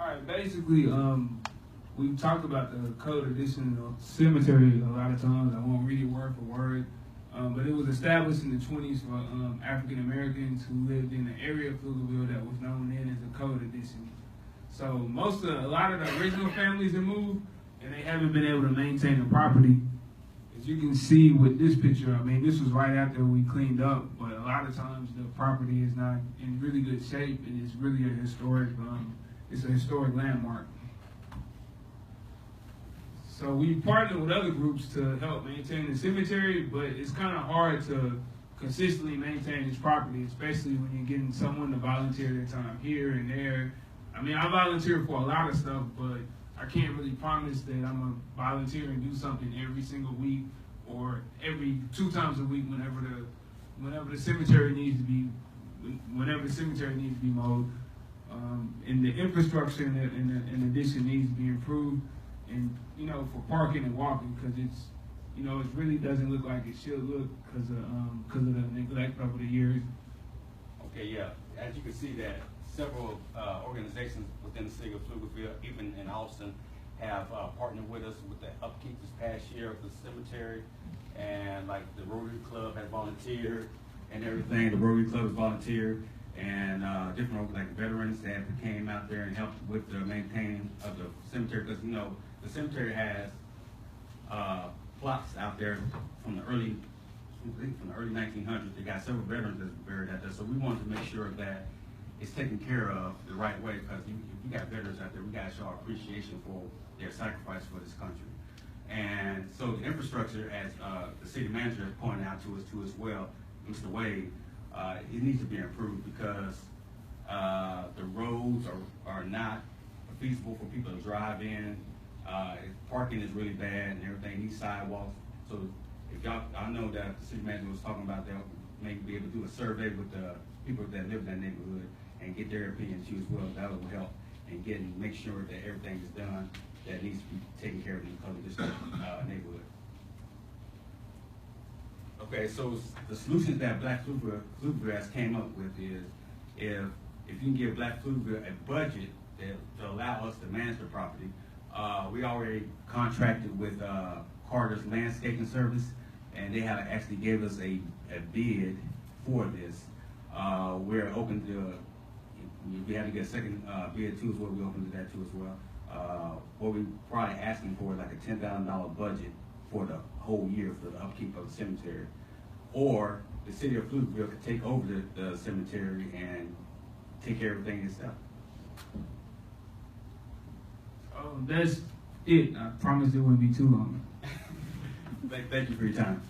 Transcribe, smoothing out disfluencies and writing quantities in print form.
All right, basically, we talked about the code addition of cemetery a lot of times. I won't read it word for word, but it was established in the 20s for African Americans who lived in the area of Pflugerville that was known then as a code addition. So a lot of the original families have moved, and they haven't been able to maintain the property. As you can see with this picture, I mean, this was right after we cleaned up, but a lot of times the property is not in really good shape, and it's really a historic, it's a historic landmark. So we partnered with other groups to help maintain the cemetery, but it's kind of hard to consistently maintain this property, especially when you're getting someone to volunteer their time here and there. I mean, I volunteer for a lot of stuff, but I can't really promise that I'm gonna volunteer and do something every single week or every 2 times a week whenever the cemetery needs to be mowed. And the infrastructure in addition needs to be improved, and for parking and walking, because it really doesn't look like it should look because of the neglect over the years. Okay, yeah. As you can see, that several organizations within the city of Pflugerville, even in Austin, have partnered with us with the upkeep this past year of the cemetery, and like the Rotary Club has volunteered and everything. The Rotary Club has volunteered, and different like veterans that came out there and helped with the maintaining of the cemetery, because the cemetery has plots out there from the early 1900s. They got several veterans that's buried out there, so we wanted to make sure that it's taken care of the right way, because if you got veterans out there, we got to show our appreciation for their sacrifice for this country. And so the infrastructure, as the city manager has pointed out to us too as well, Mr. Wade, it needs to be improved, because the roads are not feasible for people to drive in. Parking is really bad and everything, needs sidewalks. So if y'all, I know that the city manager was talking about that, maybe be able to do a survey with the people that live in that neighborhood and get their opinions too as well. That will help and make sure that everything is done that needs to be taken care of in the Color District neighborhood. Okay, so the solutions that Black Pflugerville came up with is if you can give Black Pflugerville a budget to allow us to manage the property. We already contracted with Carter's Landscaping Service, and they have actually gave us a bid for this. We're open to, if we have to get a second bid too as well, we're open to that too as well. What we're probably asking for is like a $10,000 budget for the whole year for the upkeep of the cemetery. Or the city of Pflugerville could take over the cemetery and take care of everything itself. That's it. I promise it wouldn't be too long. Thank you for your time.